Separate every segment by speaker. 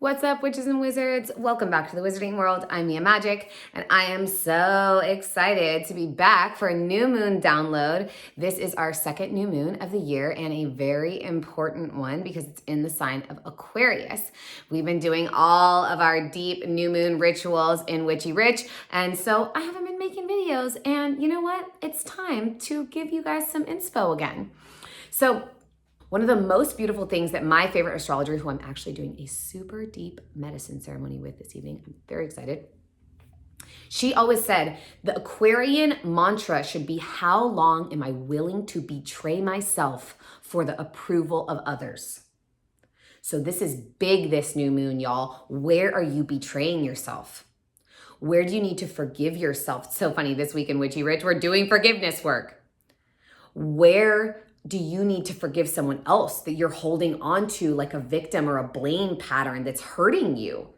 Speaker 1: What's up, witches and wizards? Welcome back to the Wizarding World. I'm Mia Magic, and I am so excited to be back for a new moon download. This is our second new moon of the year and a very important one because it's in the sign of Aquarius. We've been doing all of our deep new moon rituals in Witchy Rich, and so I haven't been making videos, and you know what? It's time to give you guys some inspo again. So one of the most beautiful things that my favorite astrologer, who I'm actually doing a super deep medicine ceremony with this evening, I'm very excited. She always said the Aquarian mantra should be, how long am I willing to betray myself for the approval of others? So this is big this new moon, y'all. Where are you betraying yourself? Where do you need to forgive yourself? So funny, this week in Witchy Rich, we're doing forgiveness work. Where do you need to forgive someone else that you're holding on to like a victim or a blame pattern that's hurting you,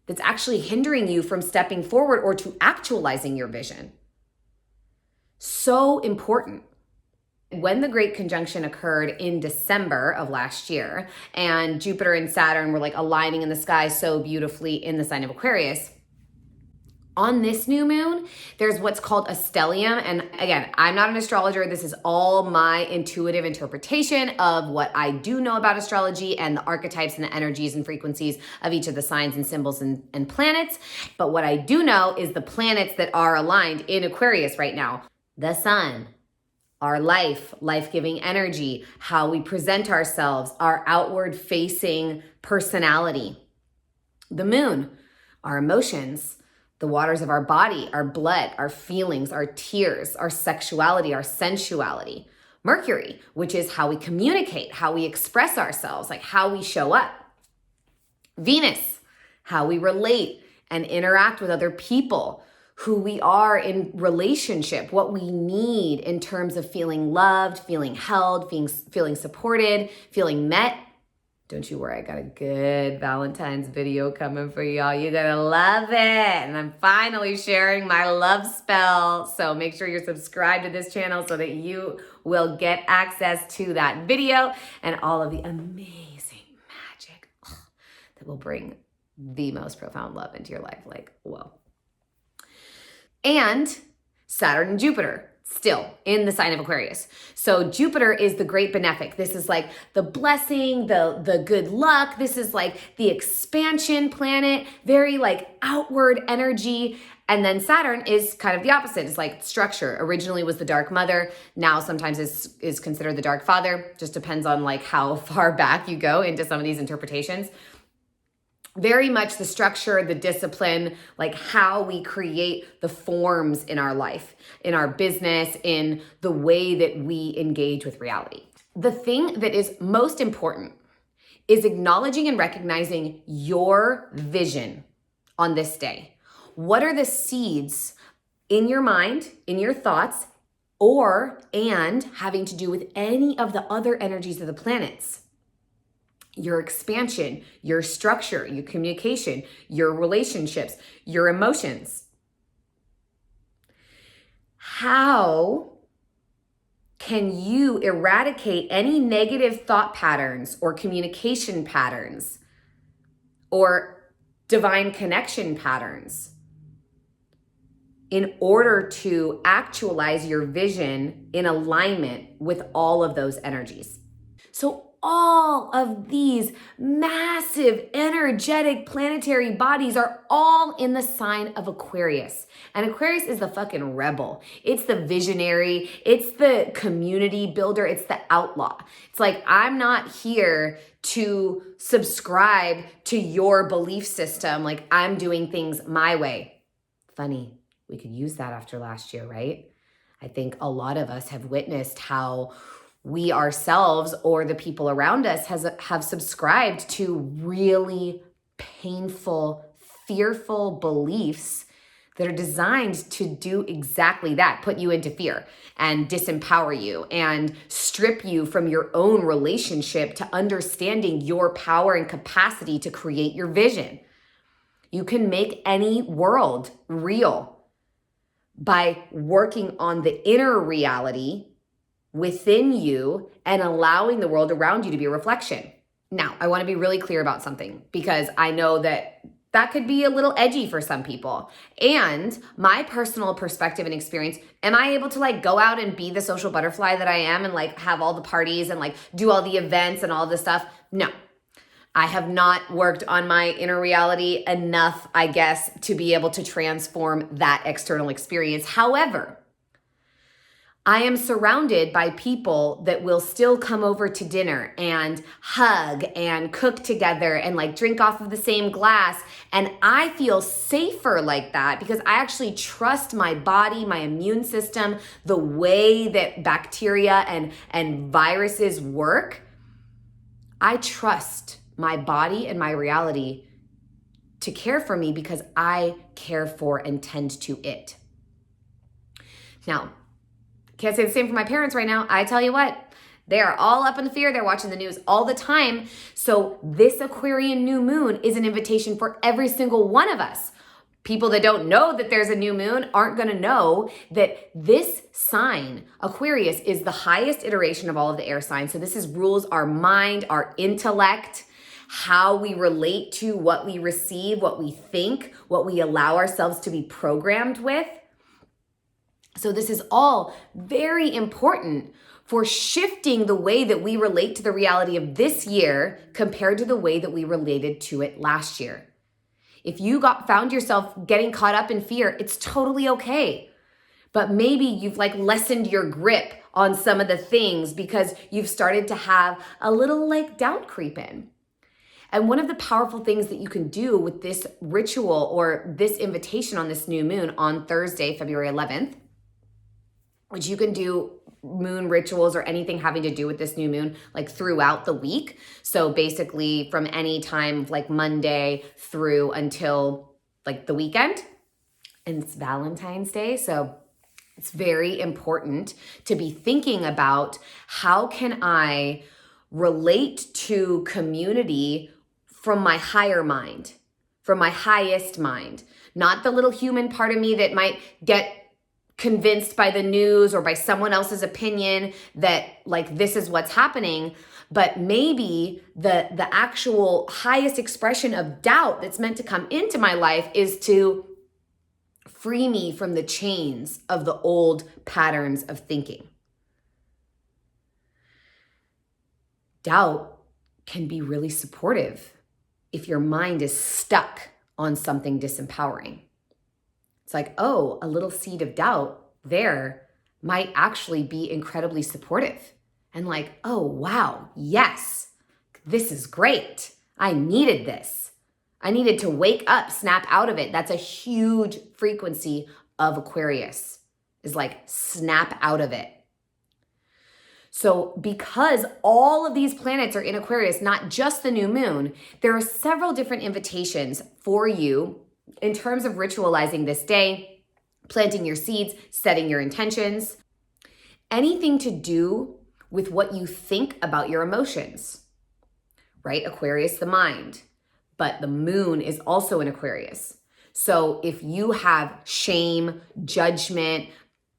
Speaker 1: that's actually hindering you from stepping forward or to actualizing your vision? So important. When the Great Conjunction occurred in December of last year and Jupiter and Saturn were like aligning in the sky so beautifully in the sign of Aquarius, on this new moon, there's what's called a stellium. And again, I'm not an astrologer. This is all my intuitive interpretation of what I do know about astrology and the archetypes and the energies and frequencies of each of the signs and symbols and planets. But what I do know is the planets that are aligned in Aquarius right now. The sun, our life-giving energy, how we present ourselves, our outward-facing personality. The moon, our emotions, the waters of our body, our blood, our feelings, our tears, our sexuality, our sensuality. Mercury, which is how we communicate, how we express ourselves, like how we show up. Venus, how we relate and interact with other people, who we are in relationship, what we need in terms of feeling loved, feeling held, feeling supported, feeling met. Don't you worry, I got a good Valentine's video coming for y'all. You're gonna love it. And I'm finally sharing my love spell. So make sure you're subscribed to this channel so that you will get access to that video and all of the amazing magic that will bring the most profound love into your life. Like, whoa. And Saturn and Jupiter, still in the sign of Aquarius. So Jupiter is the great benefic. This is like the blessing, the good luck. This is like the expansion planet, very like outward energy. And then Saturn is kind of the opposite. It's like structure. Originally was the dark mother. Now sometimes is considered the dark father. Just depends on like how far back you go into some of these interpretations. Very much the structure, the discipline, like how we create the forms in our life, in our business, in the way that we engage with reality. The thing that is most important is acknowledging and recognizing your vision on this day. What are the seeds in your mind, in your thoughts, and having to do with any of the other energies of the planets? Your expansion, your structure, your communication, your relationships, your emotions. How can you eradicate any negative thought patterns or communication patterns or divine connection patterns in order to actualize your vision in alignment with all of those energies? So all of these massive energetic planetary bodies are all in the sign of Aquarius. And Aquarius is the fucking rebel. It's the visionary. It's the community builder. It's the outlaw. It's like, I'm not here to subscribe to your belief system. Like, I'm doing things my way. Funny, we could use that after last year, right? I think a lot of us have witnessed how we ourselves or the people around us have subscribed to really painful, fearful beliefs that are designed to do exactly that, put you into fear and disempower you and strip you from your own relationship to understanding your power and capacity to create your vision. You can make any world real by working on the inner reality within you and allowing the world around you to be a reflection. Now, I want to be really clear about something because I know that could be a little edgy for some people. And my personal perspective and experience, am I able to like go out and be the social butterfly that I am and like have all the parties and like do all the events and all this stuff? No. I have not worked on my inner reality enough, I guess, to be able to transform that external experience. However, I am surrounded by people that will still come over to dinner and hug and cook together and like drink off of the same glass. And I feel safer like that because I actually trust my body, my immune system, the way that bacteria and viruses work. I trust my body and my reality to care for me because I care for and tend to it. Now, can't say the same for my parents right now. I tell you what, they are all up in the fear. They're watching the news all the time. So this Aquarian new moon is an invitation for every single one of us. People that don't know that there's a new moon aren't going to know that this sign, Aquarius, is the highest iteration of all of the air signs. So this rules our mind, our intellect, how we relate to what we receive, what we think, what we allow ourselves to be programmed with. So this is all very important for shifting the way that we relate to the reality of this year compared to the way that we related to it last year. If you found yourself getting caught up in fear, it's totally okay. But maybe you've like lessened your grip on some of the things because you've started to have a little like doubt creep in. And one of the powerful things that you can do with this ritual or this invitation on this new moon on Thursday, February 11th, which you can do moon rituals or anything having to do with this new moon like throughout the week. So basically from any time like Monday through until like the weekend. And it's Valentine's Day. So it's very important to be thinking about how can I relate to community from my higher mind, from my highest mind, not the little human part of me that might get convinced by the news or by someone else's opinion that like this is what's happening, but maybe the actual highest expression of doubt that's meant to come into my life is to free me from the chains of the old patterns of thinking. Doubt can be really supportive if your mind is stuck on something disempowering. It's like, oh, a little seed of doubt there might actually be incredibly supportive. And like, oh, wow, yes, this is great. I needed this. I needed to wake up, snap out of it. That's a huge frequency of Aquarius, is like snap out of it. So because all of these planets are in Aquarius, not just the new moon, there are several different invitations for you in terms of ritualizing this day, planting your seeds, setting your intentions, anything to do with what you think about your emotions, right? Aquarius, the mind, but the moon is also in Aquarius. So if you have shame, judgment,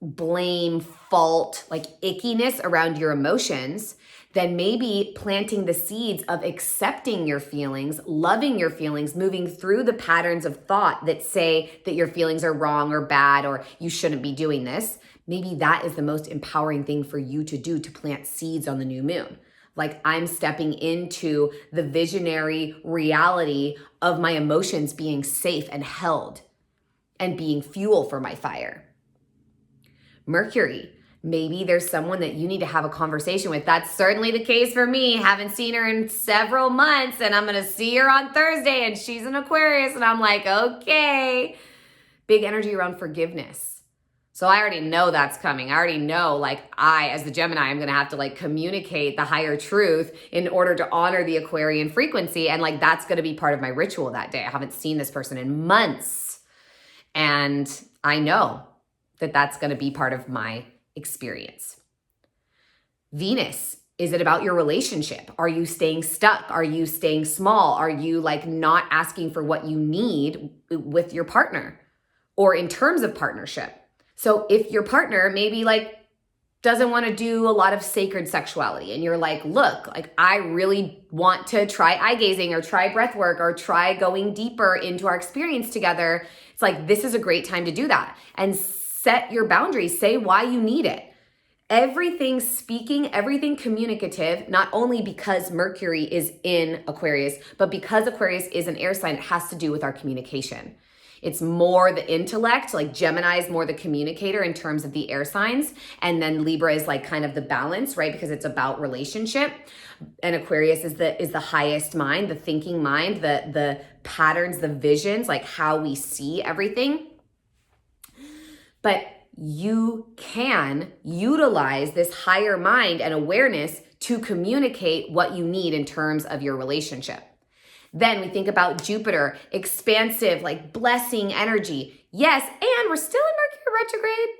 Speaker 1: blame, fault, like ickiness around your emotions, then maybe planting the seeds of accepting your feelings, loving your feelings, moving through the patterns of thought that say that your feelings are wrong or bad or you shouldn't be doing this. Maybe that is the most empowering thing for you to do, to plant seeds on the new moon. Like I'm stepping into the visionary reality of my emotions being safe and held and being fuel for my fire. Mercury, maybe there's someone that you need to have a conversation with. That's certainly the case for me. Haven't seen her in several months and I'm going to see her on Thursday and she's an Aquarius and I'm like, okay. Big energy around forgiveness. So I already know that's coming. I already know like I, as the Gemini, I'm going to have to like communicate the higher truth in order to honor the Aquarian frequency. And like, that's going to be part of my ritual that day. I haven't seen this person in months. And I know that that's going to be part of my experience. Venus, is it about your relationship? Are you staying stuck? Are you staying small? Are you like not asking for what you need with your partner or in terms of partnership? So if your partner maybe like doesn't want to do a lot of sacred sexuality, and you're like, look, like I really want to try eye gazing or try breath work or try going deeper into our experience together, it's like, this is a great time to do that. And set your boundaries, say why you need it. Everything speaking, everything communicative, not only because Mercury is in Aquarius, but because Aquarius is an air sign, it has to do with our communication. It's more the intellect, like Gemini is more the communicator in terms of the air signs. And then Libra is like kind of the balance, right? Because it's about relationship. And Aquarius is the highest mind, the thinking mind, the patterns, the visions, like how we see everything. But you can utilize this higher mind and awareness to communicate what you need in terms of your relationship. Then we think about Jupiter, expansive, like blessing energy. Yes, and we're still in Mercury retrograde.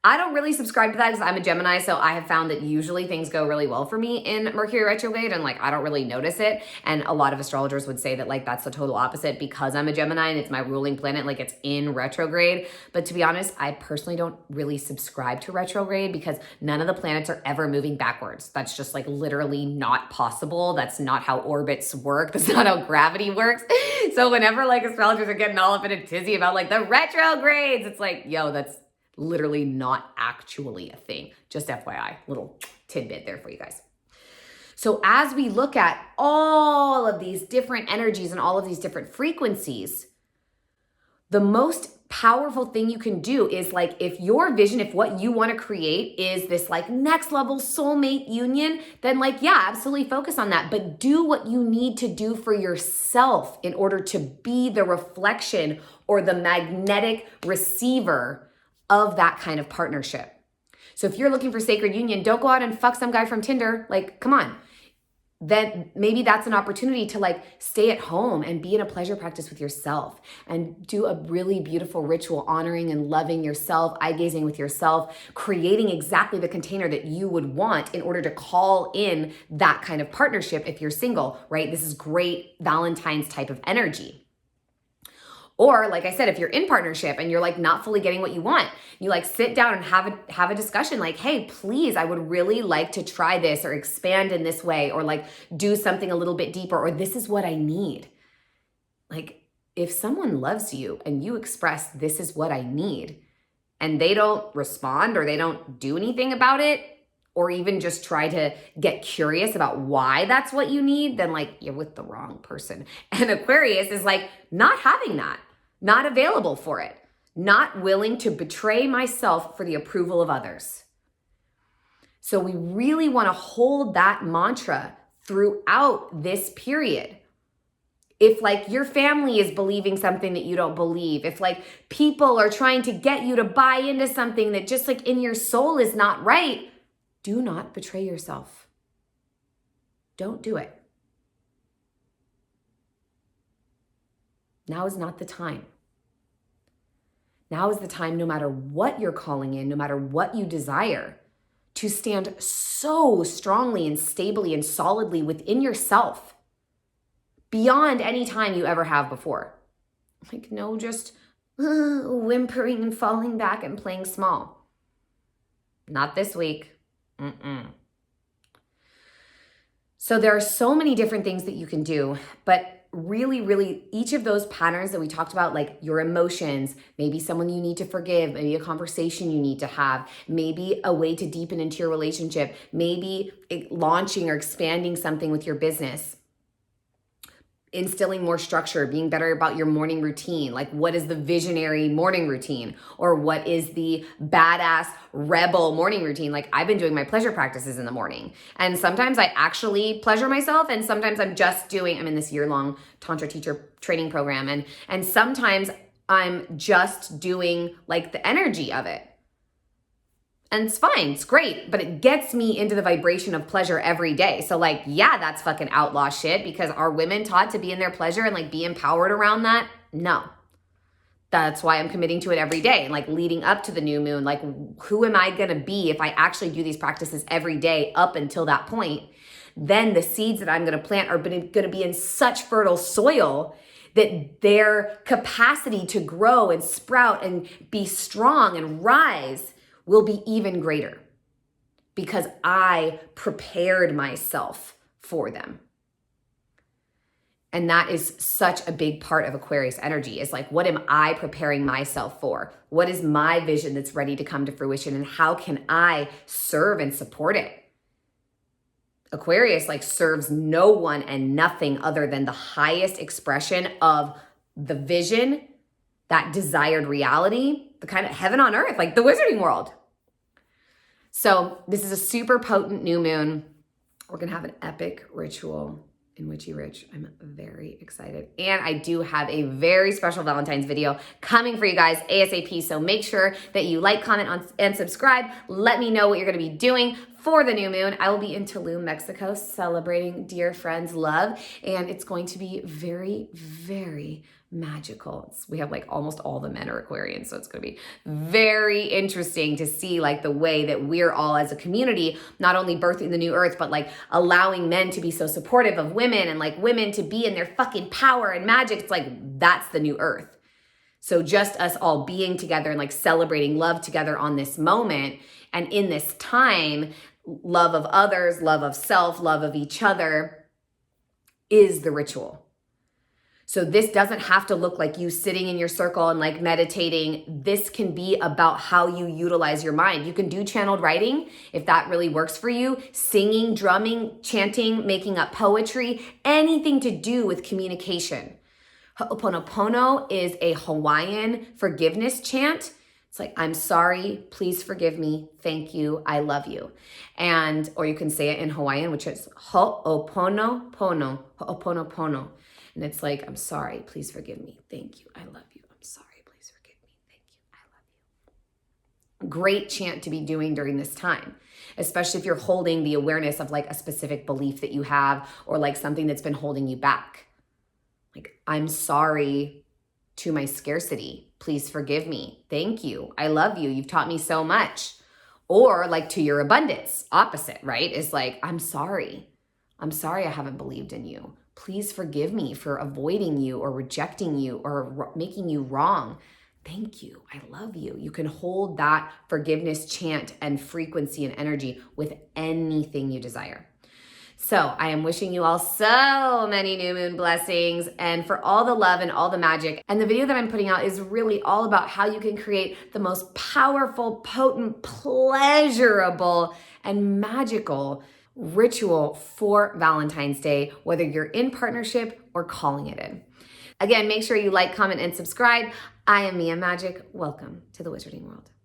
Speaker 1: I don't really subscribe to that because I'm a Gemini, so I have found that usually things go really well for me in Mercury retrograde, and like I don't really notice it. And a lot of astrologers would say that like that's the total opposite because I'm a Gemini and it's my ruling planet, like it's in retrograde. But to be honest, I personally don't really subscribe to retrograde because none of the planets are ever moving backwards. That's just like literally not possible. That's not how orbits work. That's not how gravity works. So whenever like astrologers are getting all up in a tizzy about like the retrogrades, it's like, yo, that's literally not actually a thing. Just FYI, little tidbit there for you guys. So as we look at all of these different energies and all of these different frequencies, the most powerful thing you can do is like, if your vision, if what you want to create is this like next level soulmate union, then like, yeah, absolutely focus on that. But do what you need to do for yourself in order to be the reflection or the magnetic receiver of that kind of partnership. So if you're looking for sacred union, don't go out and fuck some guy from Tinder. Like, come on. Then maybe that's an opportunity to like stay at home and be in a pleasure practice with yourself and do a really beautiful ritual honoring and loving yourself, eye gazing with yourself, creating exactly the container that you would want in order to call in that kind of partnership if you're single, right? This is great Valentine's type of energy. Or like I said, if you're in partnership and you're like not fully getting what you want, you like sit down and have a discussion like, hey, please, I would really like to try this or expand in this way or like do something a little bit deeper or this is what I need. Like if someone loves you and you express this is what I need and they don't respond or they don't do anything about it or even just try to get curious about why that's what you need, then like you're with the wrong person. And Aquarius is like not having that. Not available for it, not willing to betray myself for the approval of others. So we really want to hold that mantra throughout this period. If like your family is believing something that you don't believe, if like people are trying to get you to buy into something that just like in your soul is not right, do not betray yourself. Don't do it. Now is not the time. Now is the time, no matter what you're calling in, no matter what you desire, to stand so strongly and stably and solidly within yourself beyond any time you ever have before. Like no just whimpering and falling back and playing small. Not this week. So there are so many different things that you can do, but really, each of those patterns that we talked about, like your emotions, maybe someone you need to forgive, maybe a conversation you need to have, maybe a way to deepen into your relationship, maybe launching or expanding something with your business, instilling more structure, being better about your morning routine. Like what is the visionary morning routine or what is the badass rebel morning routine? Like I've been doing my pleasure practices in the morning and sometimes I actually pleasure myself and sometimes I'm in this year-long Tantra teacher training program and sometimes I'm just doing like the energy of it. And it's fine, it's great, but it gets me into the vibration of pleasure every day. So like, yeah, that's fucking outlaw shit because are women taught to be in their pleasure and like be empowered around that? No. That's why I'm committing to it every day and like leading up to the new moon, like who am I gonna be if I actually do these practices every day up until that point? Then the seeds that I'm gonna plant are gonna be in such fertile soil that their capacity to grow and sprout and be strong and rise will be even greater. because I prepared myself for them. And that is such a big part of Aquarius energy, is like, what am I preparing myself for? What is my vision that's ready to come to fruition? And how can I serve and support it? Aquarius like serves no one and nothing other than the highest expression of the vision, that desired reality, the kind of heaven on earth, like the wizarding world. So this is a super potent new moon. We're going to have an epic ritual in Witchy Rich. I'm very excited. And I do have a very special Valentine's video coming for you guys ASAP. So make sure that you like, comment, and subscribe. Let me know what you're going to be doing for the new moon. I will be in Tulum, Mexico, celebrating dear friends' love. And it's going to be very, very magical. We have like almost all the men are Aquarians, so it's going to be very interesting to see like the way that we're all as a community not only birthing the new earth, but like allowing men to be so supportive of women and like women to be in their fucking power and magic. It's like that's the new earth. So just us all being together and like celebrating love together on this moment and in this time, love of others, love of self, love of each other is the ritual. So this doesn't have to look like you sitting in your circle and like meditating. This can be about how you utilize your mind. You can do channeled writing if that really works for you. Singing, drumming, chanting, making up poetry, anything to do with communication. Ho'oponopono is a Hawaiian forgiveness chant. It's like, I'm sorry, please forgive me, thank you, I love you. And, or you can say it in Hawaiian, which is ho'oponopono, ho'oponopono. And it's like, I'm sorry, please forgive me. Thank you. I love you. I'm sorry, please forgive me. Thank you. I love you. Great chant to be doing during this time, especially if you're holding the awareness of like a specific belief that you have or like something that's been holding you back. Like, I'm sorry to my scarcity. Please forgive me. Thank you. I love you. You've taught me so much. Or like to your abundance, opposite, right? Is like, I'm sorry. I'm sorry I haven't believed in you. Please forgive me for avoiding you or rejecting you or making you wrong. Thank you. I love you. You can hold that forgiveness chant and frequency and energy with anything you desire. So I am wishing you all so many new moon blessings and for all the love and all the magic. And the video that I'm putting out is really all about how you can create the most powerful, potent, pleasurable, and magical ritual for Valentine's Day, whether you're in partnership or calling it in. Again, make sure you like, comment, and subscribe. I am Mia Magic. Welcome to the Wizarding World.